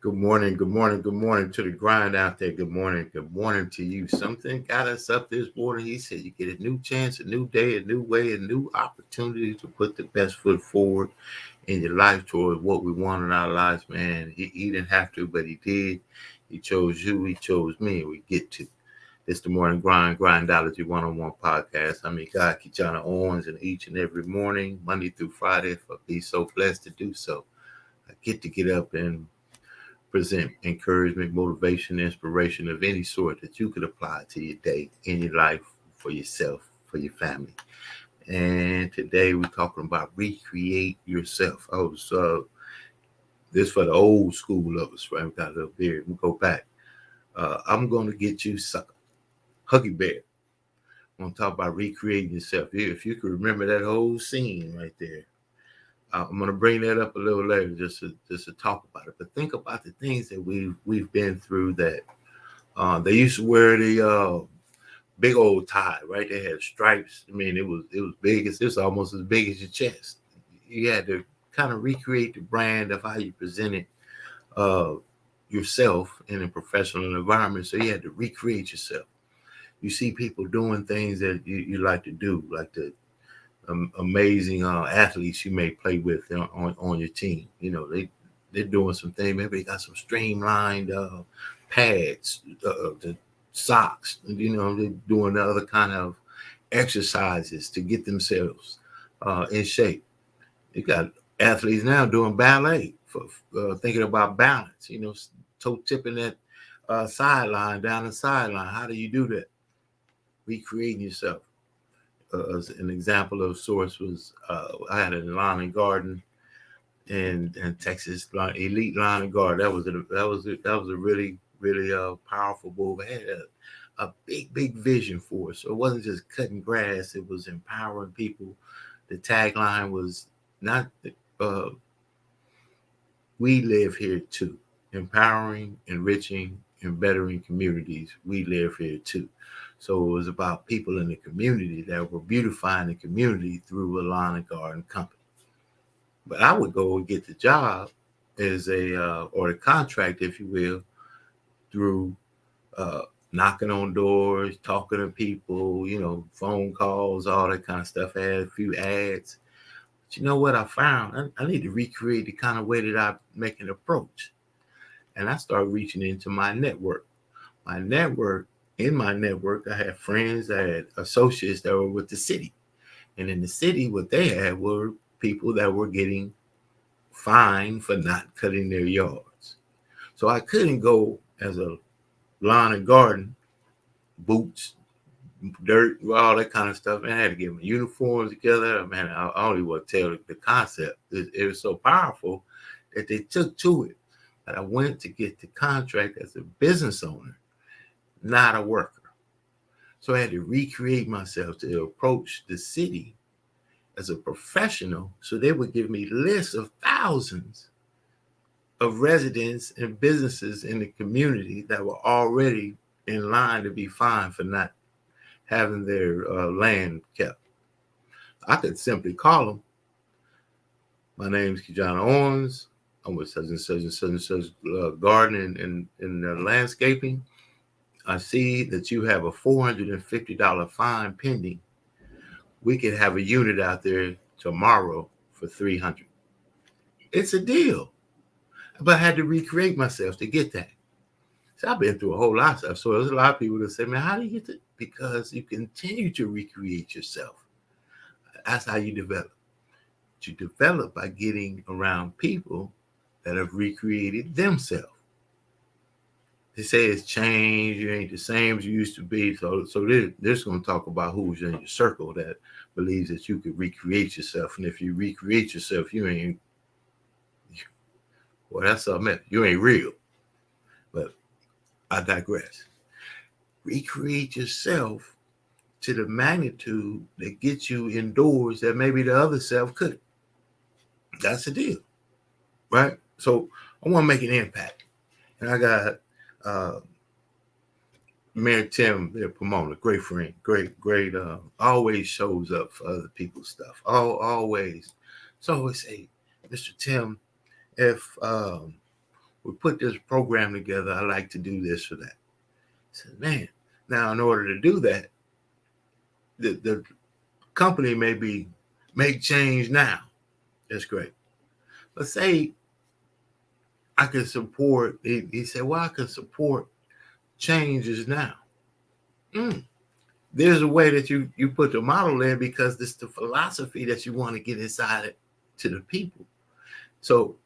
Good morning to the grind out there. Good morning to you. Something got us up this morning. He said you get a new chance, a new day, a new way, a new opportunity to put the best foot forward in your life towards what we want in our lives, man. He didn't have to, but he did. He chose you, he chose me, and we get to. It's the Morning Grind Grindology101 Podcast. I'm your guy, KeJohnna Owens, and each and every morning, Monday through Friday, if I be so blessed to do so, I get up and present encouragement, motivation, inspiration of any sort that you could apply to your day, in your life, for yourself, for your family. And today we're talking about recreate yourself. This for the old school lovers, right? We got a little beard. We go back. I'm going to get you, sucker. Huggy Bear. I'm going to talk about recreating yourself. If you can remember that whole scene right there, I'm going to bring that up a little later just to talk about it. But think about the things that we've been through that they used to wear the big old tie, right? They had stripes. I mean, it was big. It was almost as big as your chest. You had to kind of recreate the brand of how you presented yourself in a professional environment. So you had to recreate yourself. You see people doing things that you like to do, like the amazing athletes you may play with on your team. You know, they're doing some things. Maybe they got some streamlined pads, the socks. You know, they're doing the other kind of exercises to get themselves in shape. You got athletes now doing ballet for thinking about balance. You know, toe tipping that sideline down the sideline. How do you do that? Recreating yourself. As an example of sorts was I had a lawn and garden in Texas, elite lawn and garden. That was a really powerful move. I had a big vision for it. So it wasn't just cutting grass; it was empowering people. The tagline was not "We live here too," empowering, enriching, and bettering communities. We live here too. So it was about people in the community that were beautifying the community through a lawn and garden company. But I would go and get the job as or the contract, if you will, through knocking on doors, talking to people, you know, phone calls, all that kind of stuff. I had a few ads. But you know what I found? I need to recreate the kind of way that I make an approach. And I started reaching into my network. In my network, I had friends, I had associates that were with the city. And in the city, what they had were people that were getting fined for not cutting their yards. So I couldn't go as a lawn and garden, boots, dirt, all that kind of stuff. Man, I had to get my uniforms together. Man, I only want to tell the concept. It was so powerful that they took to it. That I went to get the contract as a business owner, not a worker. So I had to recreate myself to approach the city as a professional so they would give me lists of thousands of residents and businesses in the community that were already in line to be fined for not having their land kept. I could simply call them. My name's KeJohnna Owens. I'm with such and such garden and landscaping. I see that you have a $450 fine pending. We could have a unit out there tomorrow for $300. It's a deal. But I had to recreate myself to get that. So I've been through a whole lot of stuff. So there's a lot of people that say, man, how do you get that? Because you continue to recreate yourself. That's how you develop. You develop by getting around people that have recreated themselves. They say it's changed. You ain't the same as you used to be. So they're just going to talk about who's in your circle that believes that you could recreate yourself. And if you recreate yourself, you ain't, well, that's something else. You ain't real. But I digress. Recreate yourself to the magnitude that gets you indoors that maybe the other self couldn't. That's the deal, right? So I want to make an impact. And I got Mayor Tim, their promoter, great friend, great, always shows up for other people's stuff. Always. So I always say, Mr. Tim, if we put this program together. I like to do this or that. I said, man, now in order to do that, the company maybe make change now. That's great. Let's say I can support, he said, well, I can support changes now. There's a way that you put the model there because it's the philosophy that you want to get inside it to the people. So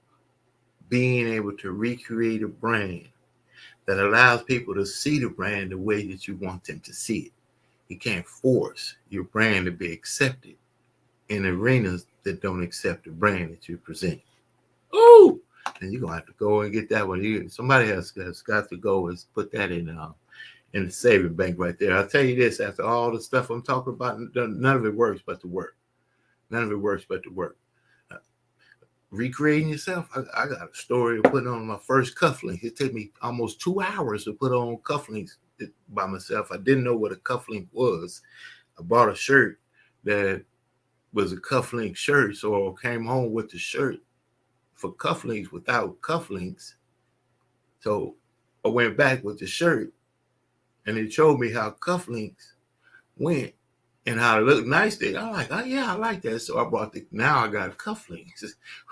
being able to recreate a brand that allows people to see the brand the way that you want them to see it. You can't force your brand to be accepted in arenas that don't accept the brand that you present. Ooh! And you're going to have to go and get that one. Somebody has got to go and put that in the saving bank right there. I'll tell you this, after all the stuff I'm talking about, none of it works but to work. None of it works but to work. Recreating yourself, I got a story of putting on my first cufflinks. It took me almost 2 hours to put on cufflinks by myself. I didn't know what a cufflink was. I bought a shirt that was a cufflink shirt, so I came home with the shirt for cufflinks without cufflinks. So I went back with the shirt, and it showed me how cufflinks went and how it looked nice there. I'm like, oh yeah, I like that. So I brought now I got cufflinks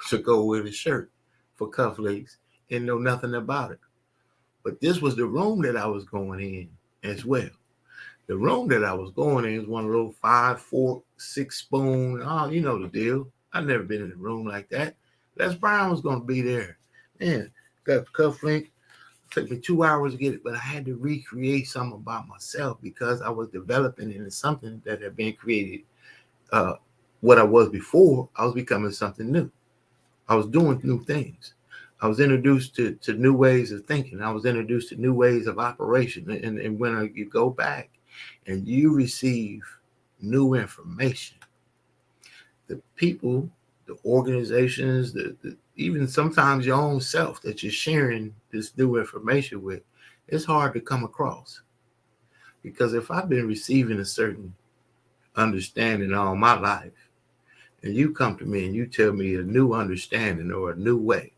to go with a shirt for cufflinks and know nothing about it. But this was the room that I was going in as well. The room that I was going in is one of those 5 fork, 6 spoon. Oh, you know the deal. I've never been in a room like that. Les Brown was going to be there. Man, got the cufflink. Took me 2 hours to get it, but I had to recreate something about myself because I was developing into something that had been created. What I was before, I was becoming something new. I was doing new things. I was introduced to new ways of thinking. I was introduced to new ways of operation. And when you go back and you receive new information, the people, the organizations, even sometimes your own self that you're sharing this new information with, it's hard to come across. Because if I've been receiving a certain understanding all my life, and you come to me and you tell me a new understanding or a new way,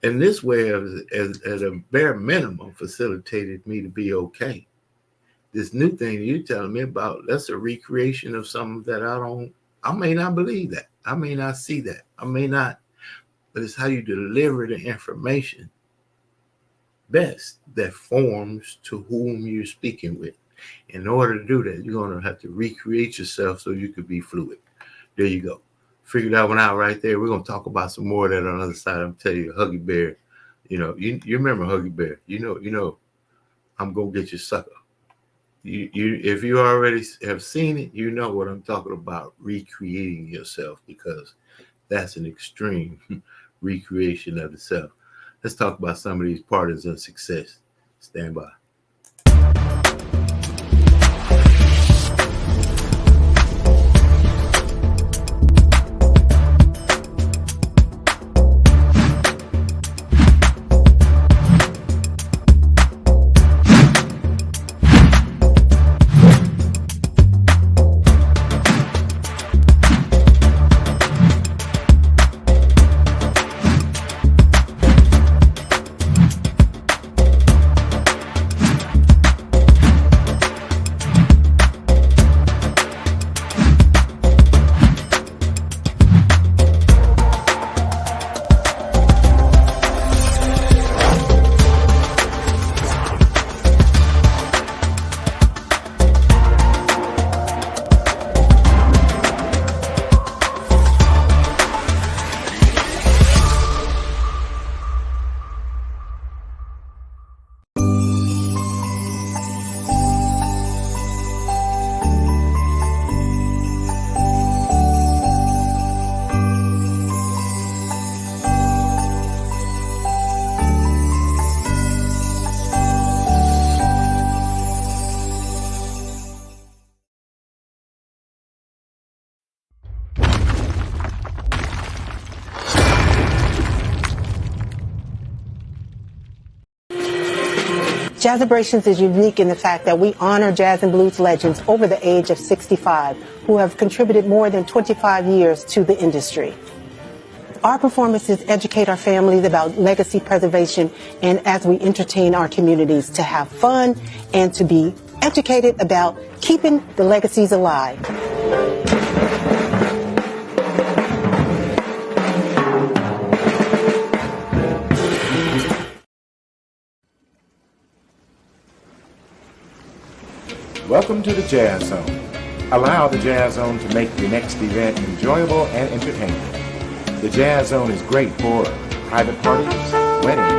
and this way, at a bare minimum, facilitated me to be okay. This new thing you're telling me about, that's a recreation of something that I may not believe that. I may not see that. I may not, but it's how you deliver the information best that forms to whom you're speaking with. In order to do that, you're going to have to recreate yourself so you could be fluid. There you go. Figure that one out right there. We're going to talk about some more of that on the other side. I'm telling you, Huggy Bear, you remember Huggy Bear. You know, I'm going to get you, sucker. If you already have seen it, you know what I'm talking about, recreating yourself, because that's an extreme recreation of the self. Let's talk about some of these partners of success. Stand by. Jazzabrations is unique in the fact that we honor jazz and blues legends over the age of 65 who have contributed more than 25 years to the industry. Our performances educate our families about legacy preservation and as we entertain our communities to have fun and to be educated about keeping the legacies alive. Welcome to the Jazz Zone. Allow the Jazz Zone to make your next event enjoyable and entertaining. The Jazz Zone is great for private parties, weddings,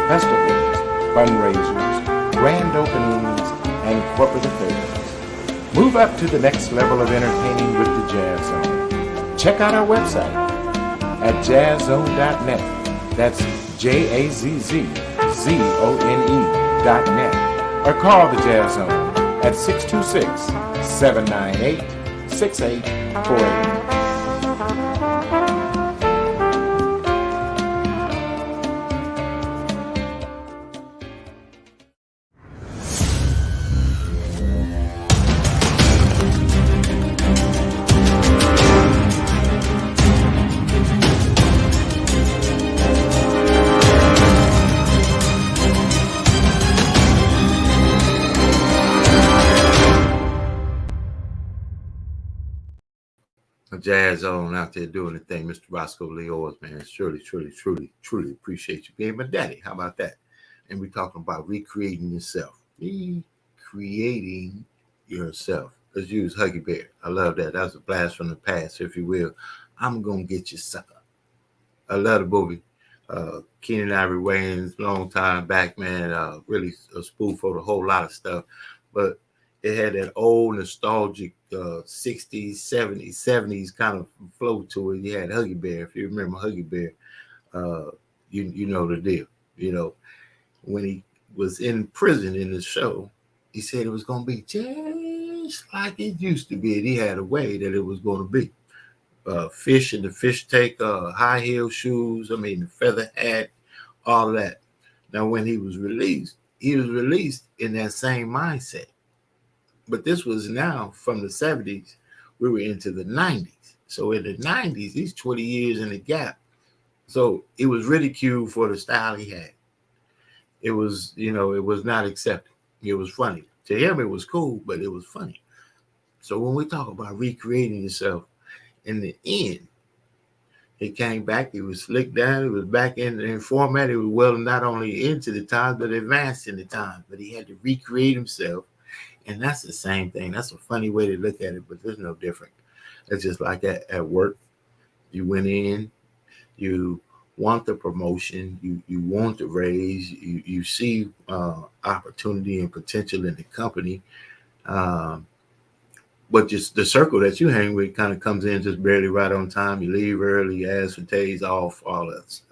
festivals, fundraisers, grand openings, and corporate affairs. Move up to the next level of entertaining with the Jazz Zone. Check out our website at jazzzone.net. That's JAZZZONE.net. Or call the Jazz Zone at 626-798-6848. Jazz Zone out there doing the thing. Mr. Roscoe Lee Owens, man. Truly appreciate you being my daddy. How about that? And we're talking about recreating yourself. Recreating yourself. Let's use Huggy Bear. I love that. That was a blast from the past, if you will. I'm going to get you, sucker. I love the movie. Keenan Ivory Wayans, long time back, man. Really a spoof for a whole lot of stuff. But it had that old nostalgic 60s, 70s, 70s kind of flow to it. You had Huggy Bear. If you remember Huggy Bear, you know the deal. You know, when he was in prison in the show, he said it was going to be just like it used to be. And he had a way that it was going to be. Fish in the fish tank, high heel shoes, the feather hat, all of that. Now, when he was released in that same mindset. But this was now from the 70s. We were into the 90s. So in the 90s, these 20 years in the gap. So it was ridiculed for the style he had. It was, it was not accepted. It was funny. To him, it was cool, but it was funny. So when we talk about recreating yourself, in the end, he came back. He was slicked down. He was back in format. He was well not only into the times, but advanced in the times. But he had to recreate himself. And that's the same thing. That's a funny way to look at it, but there's no different. It's just like at work. You went in, you want the promotion, you want the raise, you see opportunity and potential in the company. But just the circle that you hang with kind of comes in just barely right on time. You leave early, you ask for days off, all that stuff.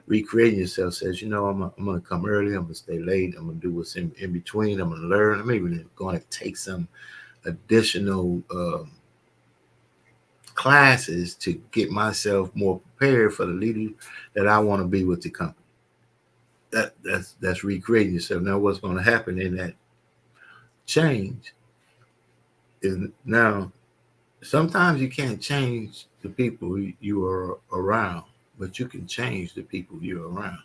Recreating yourself says, I'm going to come early. I'm going to stay late. I'm going to do what's in between. I'm going to learn. I'm even going to take some additional classes to get myself more prepared for the leader that I want to be with the company. That's recreating yourself. Now, what's going to happen in that change is now sometimes you can't change the people you are around, but you can change the people you're around.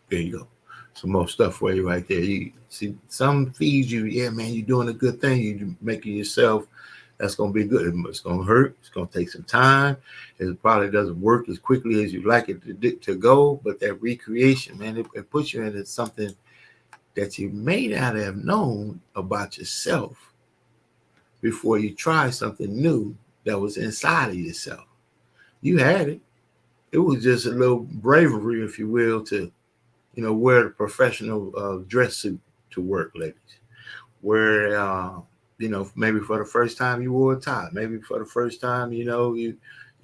There you go. Some more stuff for you right there. You see, some feeds you, yeah, man, you're doing a good thing. You're making yourself, that's going to be good. It's going to hurt. It's going to take some time. It probably doesn't work as quickly as you'd like it to go, but that recreation, man, it puts you into something that you may not have known about yourself before you try something new that was inside of yourself. You had it. It was just a little bravery, if you will, to, wear the professional dress suit to work, ladies. Where, maybe for the first time you wore a tie. Maybe for the first time, you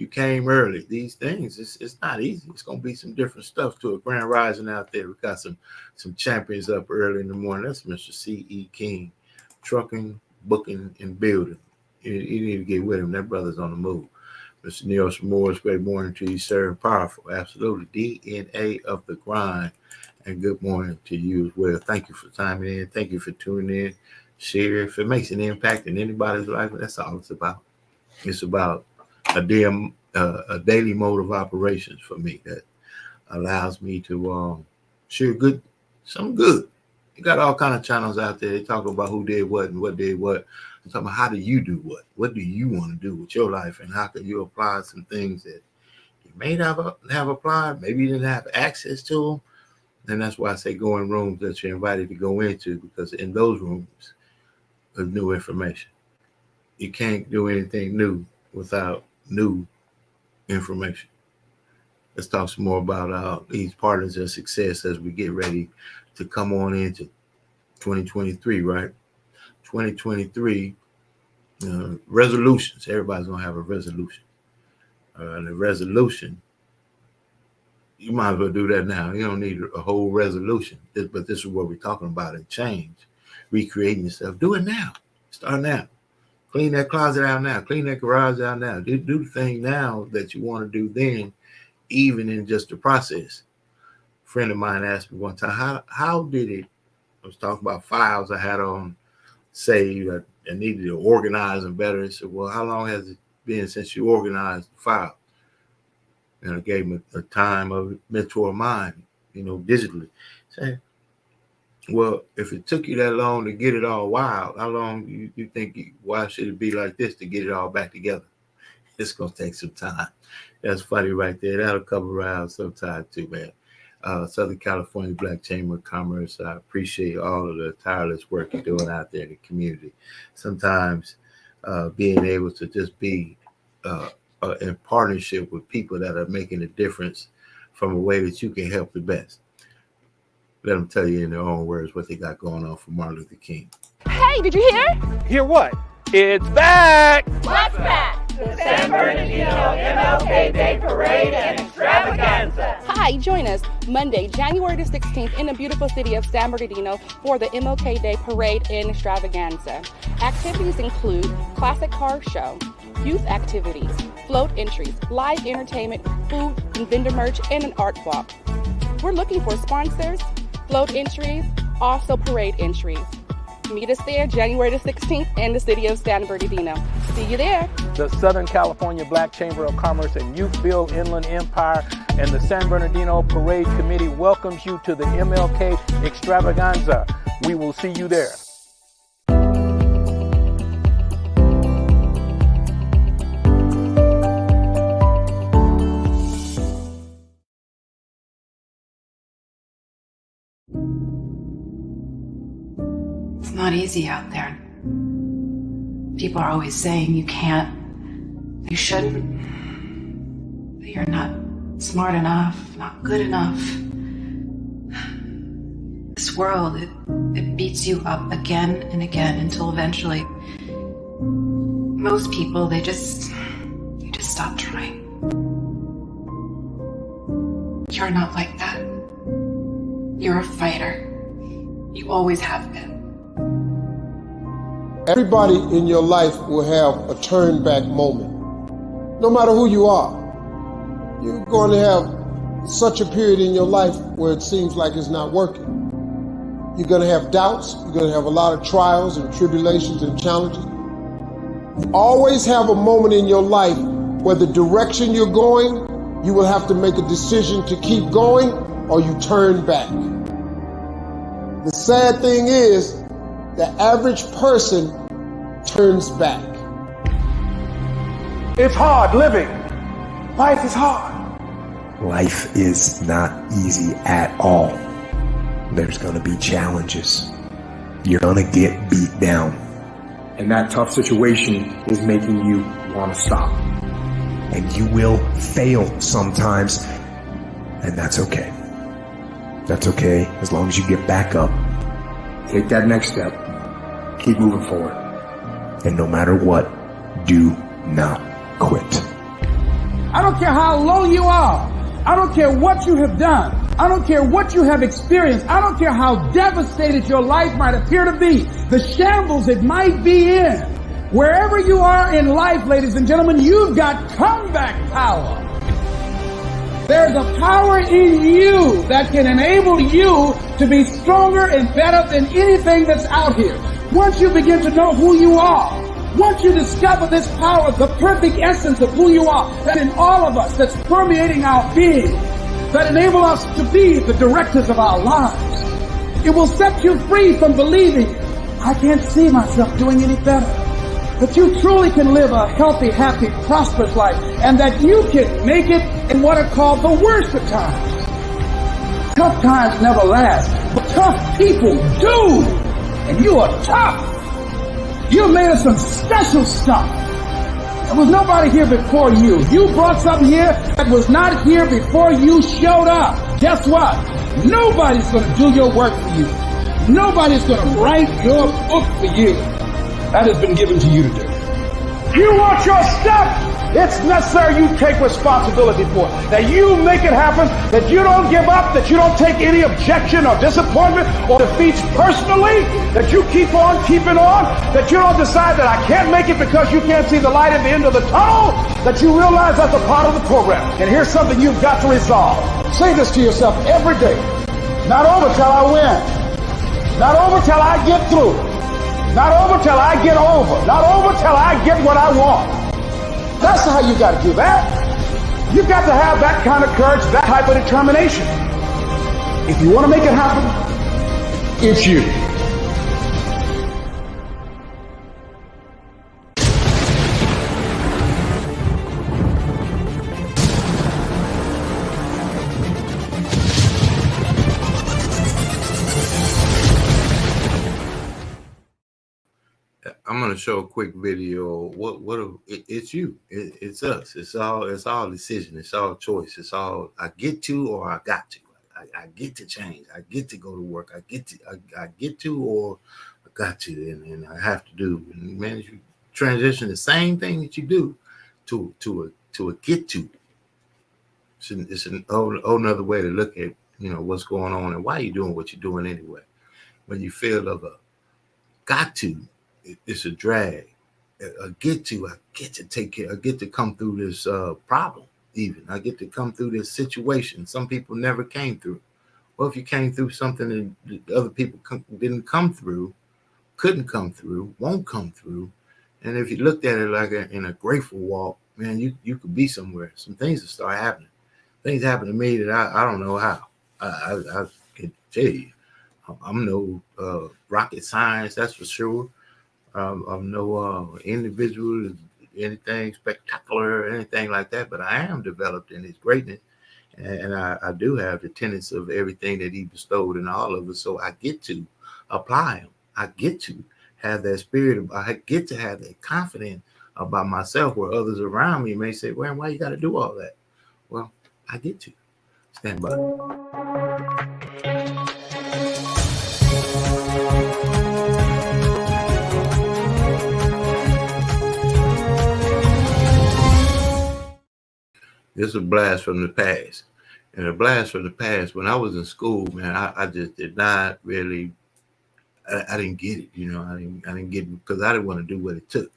came early. These things, it's not easy. It's going to be some different stuff to a grand rising out there. We got some champions up early in the morning. That's Mr. C.E. King, trucking, booking, and building. You need to get with him. That brother's on the move. Mr. Neil Morris, great morning to you, sir. Powerful, absolutely. DNA of the grind. And good morning to you as well. Thank you for timing in. Thank you for tuning in. Share. If it makes an impact in anybody's life, that's all it's about. It's about a a daily mode of operations for me that allows me to share some good. You got all kind of channels out there. They talk about who did what and what did what. I'm talking about how do you do what? What do you want to do with your life, and how can you apply some things that you may not have applied, maybe you didn't have access to them. And that's why I say go in rooms that you're invited to go into, because in those rooms there's new information. You can't do anything new without new information. Let's talk some more about these partners of success as we get ready to come on into 2023, right? 2023 resolutions. Everybody's gonna have a resolution. And the resolution, you might as well do that now. You don't need a whole resolution. But this is what we're talking about in change. Recreating yourself. Do it now. Start now. Clean that closet out now. Clean that garage out now. Do the thing now that you want to do then, even in just the process. A friend of mine asked me one time, how did it, I was talking about files I had on saved. I needed to organize them better. He said, well, how long has it been since you organized the file? And I gave him a time of a mentor of mine, digitally. Saying, well, if it took you that long to get it all wild, how long you think, why should it be like this to get it all back together? It's going to take some time. That's funny right there. That'll come around sometime too, man. Southern California Black Chamber of Commerce, I appreciate all of the tireless work you're doing out there in the community. Sometimes being able to just be in partnership with people that are making a difference from a way that you can help the best. Let them tell you in their own words what they got going on for Martin Luther King. Hey, did you hear? Hear what? It's back! What's back? The San Bernardino MLK Day Parade and Extravaganza. Hi, join us Monday, January the 16th in the beautiful city of San Bernardino for the MLK Day Parade and Extravaganza. Activities include classic car show, youth activities, float entries, live entertainment, food and vendor merch, and an art walk. We're looking for sponsors, float entries, also parade entries. Meet us there January the 16th in the city of San Bernardino. See you there. The Southern California Black Chamber of Commerce and Youthville Inland Empire and the San Bernardino Parade Committee welcomes you to the MLK Extravaganza. We will see you there. It's not easy out there. People are always saying you can't, you shouldn't, that you're not smart enough, not good enough. This world, it beats you up again and again until eventually most people, you just stop trying. You're not like that. You're a fighter. You always have been. Everybody in your life will have a turn back moment. No matter who you are, you're going to have such a period in your life where it seems like it's not working. You're going to have doubts. You're going to have a lot of trials and tribulations and challenges. You always have a moment in your life where the direction you're going, you will have to make a decision to keep going or you turn back. The sad thing is, the average person turns back. It's hard living. Life is hard. Life is not easy at all. There's going to be challenges. You're going to get beat down. And that tough situation is making you want to stop. And you will fail sometimes. And that's okay. That's okay as long as you get back up. Take that next step. Keep moving forward. And no matter what, do not quit. I don't care how low you are. I don't care what you have done. I don't care what you have experienced. I don't care how devastated your life might appear to be. The shambles it might be in. Wherever you are in life, ladies and gentlemen, you've got comeback power. There's a power in you that can enable you to be stronger and better than anything that's out here. Once you begin to know who you are, Once you discover this power, the perfect essence of who you are, that in all of us, that's permeating our being, that enable us to be the directors of our lives, it will set you free from believing, I can't see myself doing any better. That you truly can live a healthy, happy, prosperous life, and that you can make it in what are called the worst of times. Tough times never last, but tough people do. And you are tough. You made us some special stuff. There was nobody here before you. You brought something here that was not here before you showed up. Guess what? Nobody's going to do your work for you. Nobody's going to write your book for you. That has been given to you to do. You want your stuff? It's necessary you take responsibility for it. That you make it happen, that you don't give up, that you don't take any objection or disappointment or defeats personally, that you keep on keeping on, that you don't decide that I can't make it because you can't see the light at the end of the tunnel, that you realize that's a part of the program. And here's something you've got to resolve. Say this to yourself every day. Not over till I win. Not over till I get through. Not over till I get over. Not over till I get what I want. That's how you got to do that. You've got to have that kind of courage, that type of determination. If you want to make it happen, it's you. I'm going to show a quick video. It's you. It's us. It's all decision. It's all choice. It's all I get to or I got to. I get to change. I get to go to work. I get to or I got to, and I have to do. And man, you transition the same thing that you do to a get to. It's an whole nother way to look at what's going on and why you're doing what you're doing anyway. When you feel of a got to, it's a drag. I get to take care. I get to come through this problem. Even I get to come through this situation some people never came through. Well, if you came through something that other people didn't come through, couldn't come through, won't come through, and if you looked at it like in a grateful walk, man, you could be somewhere. Some things will start happening. Things happen to me that I don't know how. I can tell you, I'm no rocket science, that's for sure. I'm no individual, anything spectacular or anything like that, but I am developed in his greatness, and I do have the tenets of everything that he bestowed in all of us. So I get to apply them. I get to have that spirit. I get to have that confidence about myself, where others around me may say, "Well, why you got to do all that?" Well, I get to. Stand by. This is a blast from the past. And a blast from the past, when I was in school, man, I just did not really, I didn't get it, I didn't get it because I didn't want to do what it took.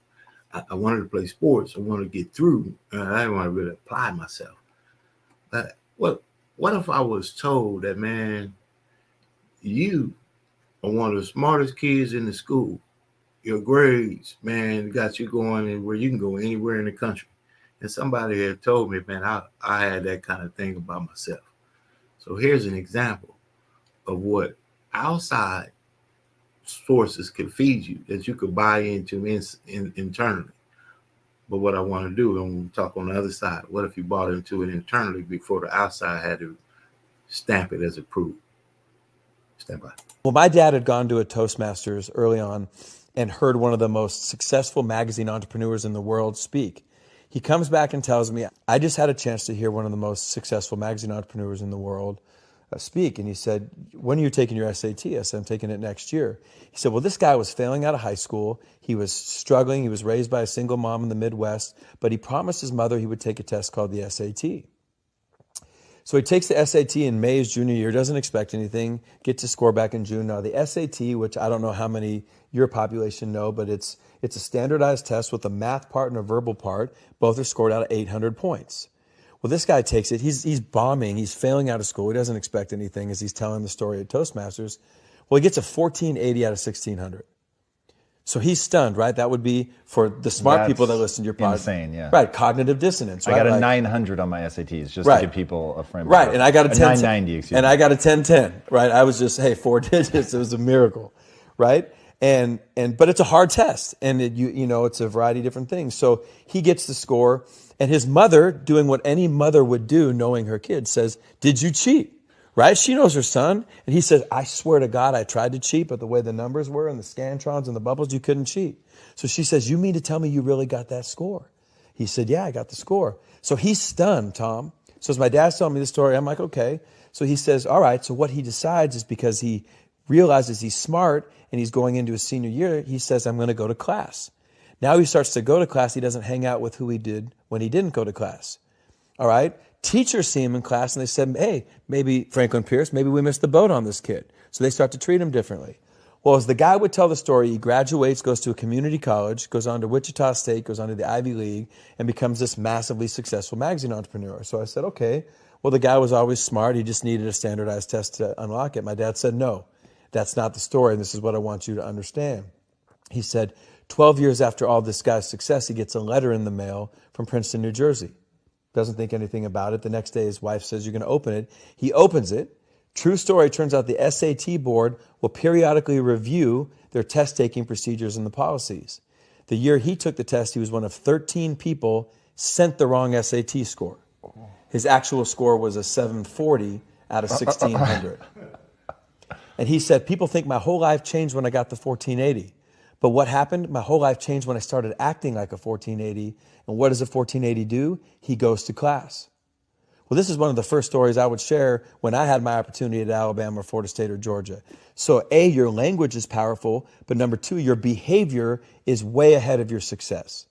I wanted to play sports. I wanted to get through. I didn't want to really apply myself. But what if I was told that, man, you are one of the smartest kids in the school. Your grades, man, got you going where you can go anywhere in the country. And somebody had told me, man, I had that kind of thing about myself. So here's an example of what outside sources can feed you that you could buy into internally. But what I want to do, and we'll talk on the other side, what if you bought into it internally before the outside had to stamp it as approved? Stand by. Well, my dad had gone to a Toastmasters early on and heard one of the most successful magazine entrepreneurs in the world speak. He comes back and tells me, I just had a chance to hear one of the most successful magazine entrepreneurs in the world speak. And he said, when are you taking your SAT? I said, I'm taking it next year. He said, well, this guy was failing out of high school. He was struggling. He was raised by a single mom in the Midwest, but he promised his mother he would take a test called the SAT. So he takes the SAT in May, his junior year, doesn't expect anything, gets a score back in June. Now the SAT, which I don't know how many your population know, but it's a standardized test with a math part and a verbal part. Both are scored out of 800 points. Well, this guy takes it. He's bombing. He's failing out of school. He doesn't expect anything as he's telling the story at Toastmasters. Well, he gets a 1480 out of 1600. So he's stunned, right? That would be for the smart people that listen to your podcast. Insane, yeah. Right, cognitive dissonance. Right? I got a 900 on my SATs just to give people a frame. Right, and I got a 990, excuse me. And I got a 1010, right? I was just, 4 digits. It was a miracle, right? But it's a hard test, and it's a variety of different things. So he gets the score, and his mother, doing what any mother would do, knowing her kid, says, "Did you cheat?" Right? She knows her son. And he says, "I swear to God, I tried to cheat, but the way the numbers were and the scantrons and the bubbles, you couldn't cheat." So she says, "You mean to tell me you really got that score?" He said, "Yeah, I got the score." So he's stunned, Tom. So as my dad's telling me the story, I'm like, okay. So he says, all right. So what he decides is, because he realizes he's smart and he's going into his senior year, he says, "I'm going to go to class." Now he starts to go to class. He doesn't hang out with who he did when he didn't go to class. All right. Teachers see him in class and they said, "Hey, maybe Franklin Pierce, maybe we missed the boat on this kid." So they start to treat him differently. Well, as the guy would tell the story, he graduates, goes to a community college, goes on to Wichita State, goes on to the Ivy League, and becomes this massively successful magazine entrepreneur. So I said, okay, well, the guy was always smart. He just needed a standardized test to unlock it. My dad said, "No, that's not the story, and this is what I want you to understand." He said, 12 years after all this guy's success, he gets a letter in the mail from Princeton, New Jersey. Doesn't think anything about it. The next day, his wife says, "You're going to open it." He opens it. True story, turns out the SAT board will periodically review their test-taking procedures and the policies. The year he took the test, he was one of 13 people sent the wrong SAT score. His actual score was a 740 out of 1,600. And he said, "People think my whole life changed when I got the 1480. But what happened? My whole life changed when I started acting like a 1480. And what does a 1480 do? He goes to class." Well, this is one of the first stories I would share when I had my opportunity at Alabama, Florida State, or Georgia. So A, your language is powerful, but number two, your behavior is way ahead of your success.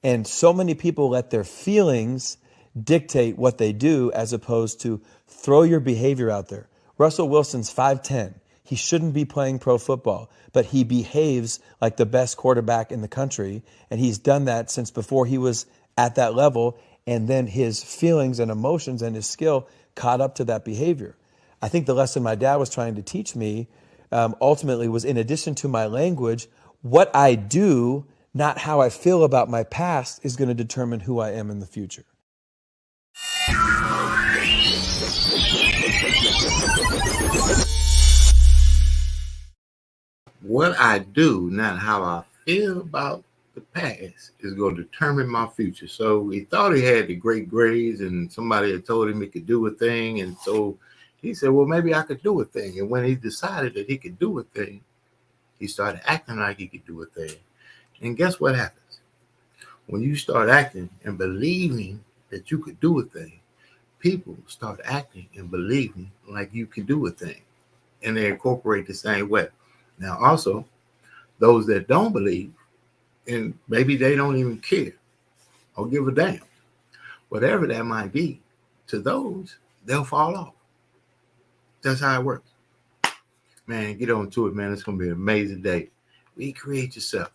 And so many people let their feelings dictate what they do, as opposed to throw your behavior out there. Russell Wilson's 5'10". He shouldn't be playing pro football, but he behaves like the best quarterback in the country. And he's done that since before he was at that level. And then his feelings and emotions and his skill caught up to that behavior. I think the lesson my dad was trying to teach me ultimately was, in addition to my language, what I do, not how I feel about my past, is going to determine who I am in the future. What I do, not how I feel about the past, is going to determine my future. So he thought he had the great grades and somebody had told him he could do a thing. And so he said, well, maybe I could do a thing. And when he decided that he could do a thing, he started acting like he could do a thing. And guess what happens? When you start acting and believing that you could do a thing, people start acting and believing like you can do a thing. And they incorporate the same way. Now, also, those that don't believe, and maybe they don't even care or give a damn, whatever that might be, to those, they'll fall off. That's how it works. Man, get on to it, man. It's going to be an amazing day. Recreate yourself.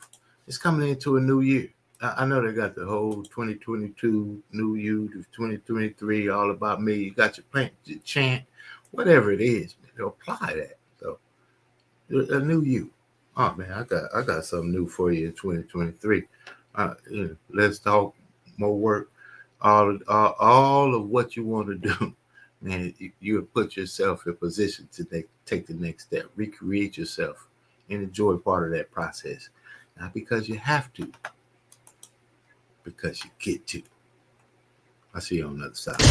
It's coming into a new year. I know they got the whole 2022, new you, 2023, all about me. You got your plan, your chant, whatever it is, man, they'll apply that. So, a new you. Oh man, I got something new for you in 2023. Let's talk, more work, all of what you want to do. Man, you put yourself in position to take the next step, recreate yourself, and enjoy part of that process. Not because you have to, because you get to. I'll see you on the other side.